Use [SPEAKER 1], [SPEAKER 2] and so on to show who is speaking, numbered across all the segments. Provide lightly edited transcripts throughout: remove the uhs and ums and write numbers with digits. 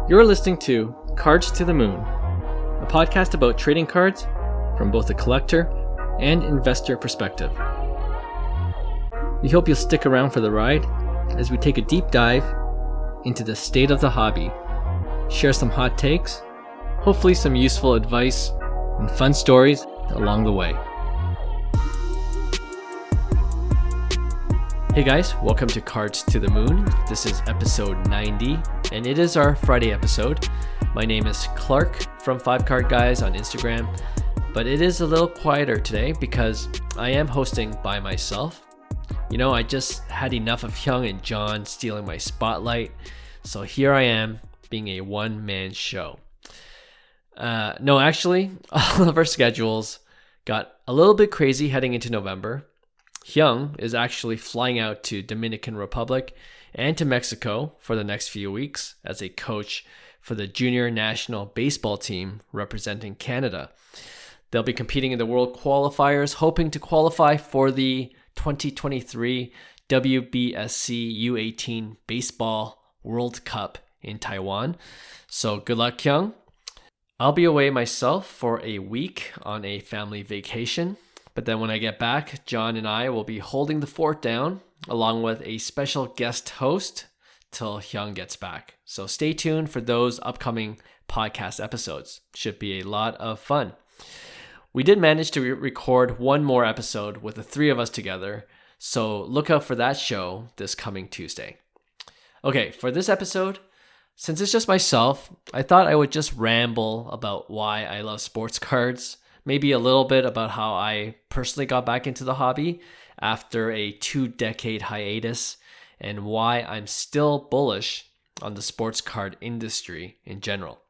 [SPEAKER 1] You're listening to Cards to the Moon, a podcast about trading cards from both a collector and investor perspective. We hope you'll stick around for the ride as we take a deep dive into the state of the hobby, share some hot takes, hopefully some useful advice, and fun stories along the way. Hey guys, welcome to Cards to the Moon. This is episode 90, and it is our Friday episode. My name is Clark from FiveCardGuys on Instagram, but it is a little quieter today because I am hosting by myself. You know, I just had enough of Hyung and John stealing my spotlight, so here I am being a one-man show. Actually, all of our schedules got a little bit crazy heading into November. Hyung is actually flying out to Dominican Republic and to Mexico for the next few weeks as a coach for the junior national baseball team representing Canada. They'll be competing in the World Qualifiers, hoping to qualify for the 2023 WBSC U18 Baseball World Cup in Taiwan. So good luck, Hyung. I'll be away myself for a week on a family vacation. But then when I get back, John and I will be holding the fort down along with a special guest host till Hyung gets back. So stay tuned for those upcoming podcast episodes. Should be a lot of fun. We did manage to record one more episode with the three of us together, so look out for that show this coming Tuesday. Okay, for this episode, since it's just myself, I thought I would just ramble about why I love sports cards. Maybe a little bit about how I personally got back into the hobby after a 2-decade hiatus and why I'm still bullish on the sports card industry in general.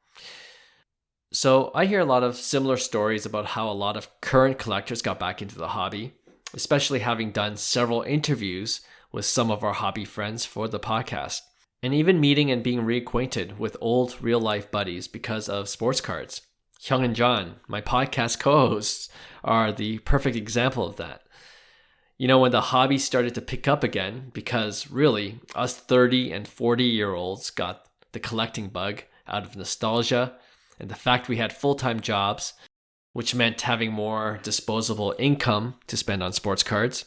[SPEAKER 1] So I hear a lot of similar stories about how a lot of current collectors got back into the hobby, especially having done several interviews with some of our hobby friends for the podcast, and even meeting and being reacquainted with old real-life buddies because of sports cards. Hyung and John, my podcast co-hosts, are the perfect example of that. You know, when the hobby started to pick up again, because really, us 30 and 40-year-olds got the collecting bug out of nostalgia and the fact we had full-time jobs, which meant having more disposable income to spend on sports cards.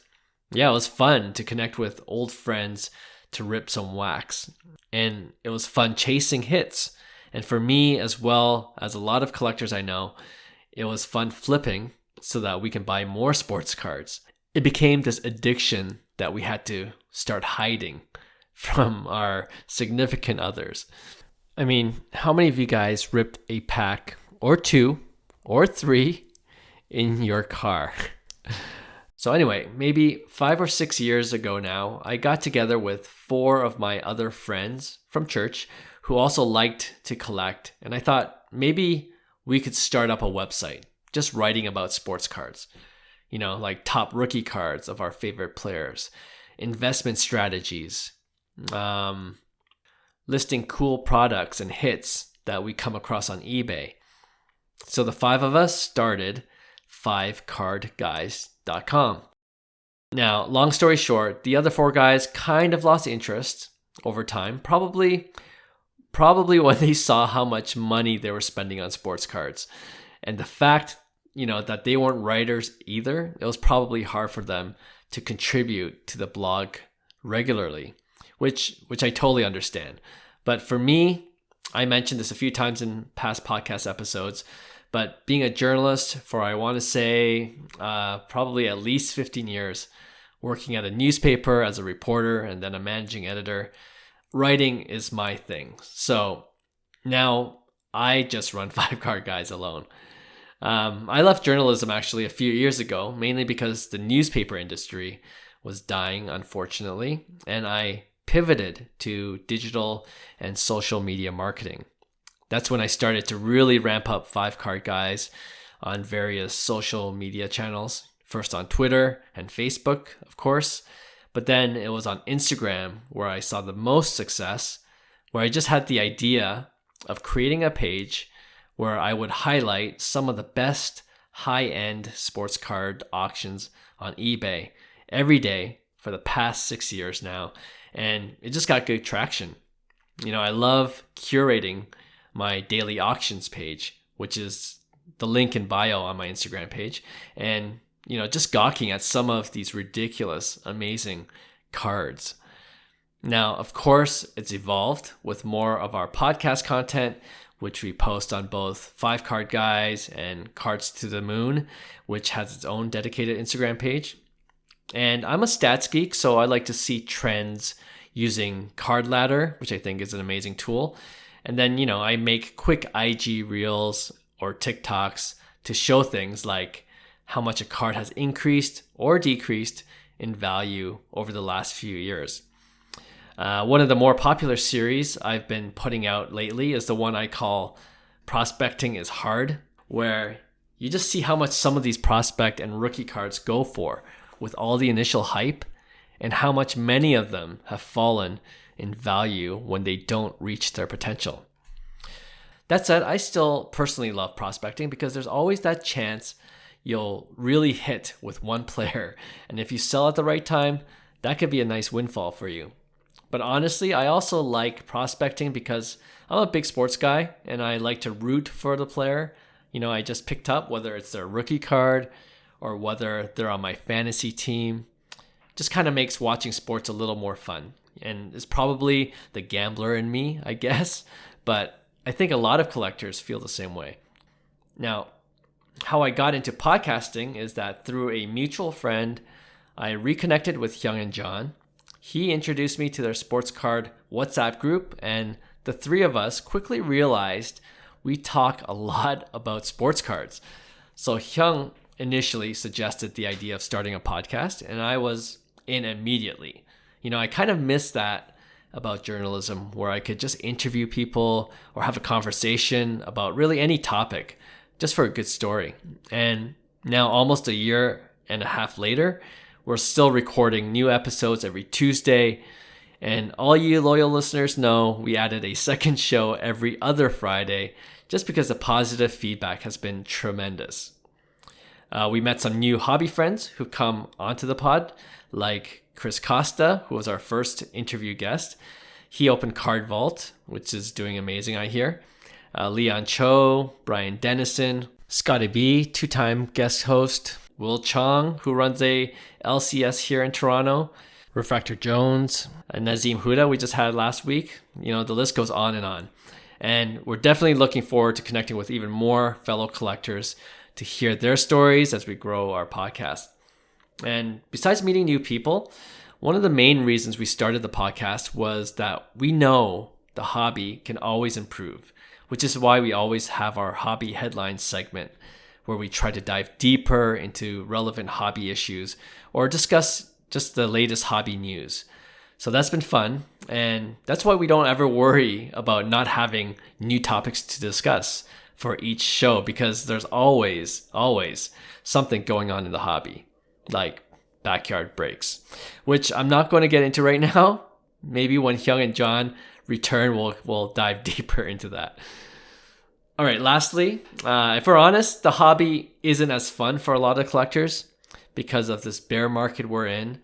[SPEAKER 1] Yeah, it was fun to connect with old friends to rip some wax. And it was fun chasing hits. And for me, as well as a lot of collectors I know, it was fun flipping so that we can buy more sports cards. It became this addiction that we had to start hiding from our significant others. I mean, how many of you guys ripped a pack or 2 or 3 in your car? So anyway, maybe 5 or 6 years ago now, I got together with 4 of my other friends from church who also liked to collect. And I thought maybe we could start up a website just writing about sports cards. You know, like top rookie cards of our favorite players, investment strategies, listing cool products and hits that we come across on eBay. So the 5 of us started FiveCardGuys.com. Now, long story short, the other 4 guys kind of lost interest over time, probably when they saw how much money they were spending on sports cards. And the fact, you know, that they weren't writers either, it was probably hard for them to contribute to the blog regularly, which I totally understand. But for me, I mentioned this a few times in past podcast episodes, but being a journalist for, I want to say, probably at least 15 years, working at a newspaper as a reporter and then a managing editor, writing is my thing. So now I just run FiveCardGuys alone. I left journalism actually a few years ago, mainly because the newspaper industry was dying, unfortunately, and I pivoted to digital and social media marketing. That's when I started to really ramp up FiveCardGuys on various social media channels, first on Twitter and Facebook, of course. But then it was on Instagram where I saw the most success, where I just had the idea of creating a page where I would highlight some of the best high-end sports card auctions on eBay every day for the past 6 years now. And it just got good traction. I love curating my daily auctions page, which is the link in bio on my Instagram page, and just gawking at some of these ridiculous, amazing cards. Now, of course, it's evolved with more of our podcast content, which we post on both FiveCardGuys and Cards to the Moon, which has its own dedicated Instagram page. And I'm a stats geek, so I like to see trends using Card Ladder, which I think is an amazing tool. And then, I make quick IG reels or TikToks to show things like how much a card has increased or decreased in value over the last few years. One of the more popular series I've been putting out lately is the one I call Prospecting is Hard, where you just see how much some of these prospect and rookie cards go for with all the initial hype, and how much many of them have fallen in value when they don't reach their potential. That said, I still personally love prospecting because there's always that chance you'll really hit with one player, and if you sell at the right time, that could be a nice windfall for you. But honestly, I also like prospecting because I'm a big sports guy and I like to root for the player. I just picked up, whether it's their rookie card or whether they're on my fantasy team. Just kind of makes watching sports a little more fun. And it's probably the gambler in me, I guess. But I think a lot of collectors feel the same way. Now, how I got into podcasting is that through a mutual friend, I reconnected with Hyung and John. He introduced me to their sports card WhatsApp group, and the three of us quickly realized we talk a lot about sports cards. So Hyung initially suggested the idea of starting a podcast, and I was in immediately. I kind of missed that about journalism, where I could just interview people or have a conversation about really any topic just for a good story. And now, almost a year and a half later, we're still recording new episodes every Tuesday. And all you loyal listeners know we added a second show every other Friday just because the positive feedback has been tremendous. We met some new hobby friends who come onto the pod, like Chris Costa, who was our first interview guest. He opened Card Vault, which is doing amazing, I hear. Leon Cho, Brian Dennison, Scotty B, two-time guest host, Will Chong, who runs a LCS here in Toronto, Refractor Jones, and Nazim Huda we just had last week. The list goes on and on. And we're definitely looking forward to connecting with even more fellow collectors to hear their stories as we grow our podcast. And besides meeting new people, one of the main reasons we started the podcast was that we know the hobby can always improve, which is why we always have our hobby headlines segment, where we try to dive deeper into relevant hobby issues or discuss just the latest hobby news. So that's been fun, and that's why we don't ever worry about not having new topics to discuss for each show, because there's always something going on in the hobby, like backyard breaks, which I'm not going to get into right now. Maybe when Hyung and John return, we'll dive deeper into that. All right, lastly, if we're honest, the hobby isn't as fun for a lot of collectors because of this bear market we're in.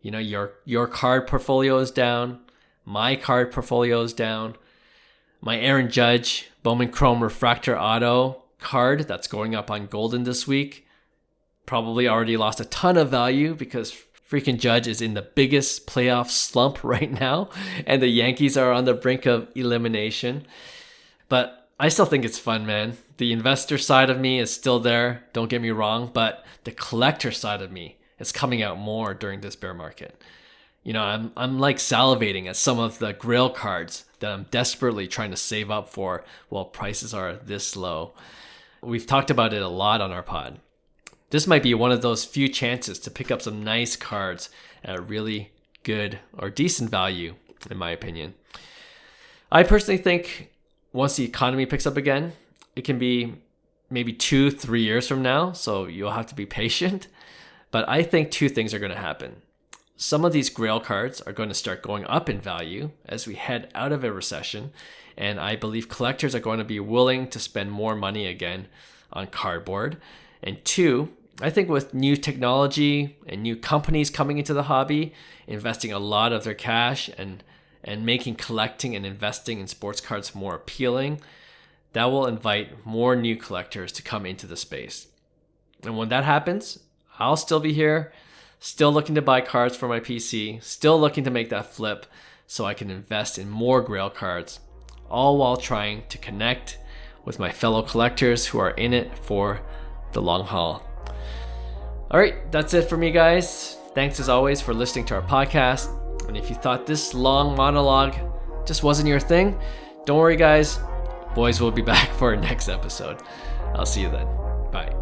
[SPEAKER 1] Your card portfolio is down. My card portfolio is down. My Aaron Judge Bowman Chrome Refractor Auto card that's going up on Golden this week probably already lost a ton of value because freaking Judge is in the biggest playoff slump right now, and the Yankees are on the brink of elimination. But I still think it's fun, man. The investor side of me is still there, don't get me wrong, but the collector side of me is coming out more during this bear market. I'm like salivating at some of the grail cards that I'm desperately trying to save up for while prices are this low. We've talked about it a lot on our pod. This might be one of those few chances to pick up some nice cards at a really good or decent value, in my opinion. I personally think once the economy picks up again, it can be maybe 2-3 years from now, so you'll have to be patient. But I think two things are going to happen. Some of these grail cards are going to start going up in value as we head out of a recession, and I believe collectors are going to be willing to spend more money again on cardboard. And two, I think with new technology and new companies coming into the hobby, investing a lot of their cash and and making collecting and investing in sports cards more appealing, that will invite more new collectors to come into the space. And when that happens, I'll still be here, still looking to buy cards for my PC, still looking to make that flip so I can invest in more Grail cards, all while trying to connect with my fellow collectors who are in it for the long haul. All right, that's it for me, guys. Thanks as always for listening to our podcast. And if you thought this long monologue just wasn't your thing, don't worry, guys. Boys will be back for our next episode. I'll see you then. Bye.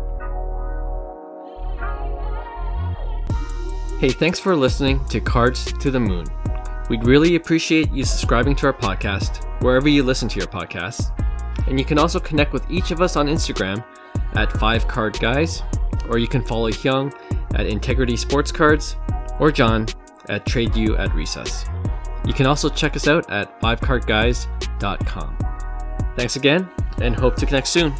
[SPEAKER 1] Hey, thanks for listening to Cards to the Moon. We'd really appreciate you subscribing to our podcast wherever you listen to your podcasts. And you can also connect with each of us on Instagram at FiveCardGuys, or you can follow Hyung at Integrity Sports Cards, or John at TradeU at Recess. You can also check us out at FiveCardGuys.com. Thanks again, and hope to connect soon.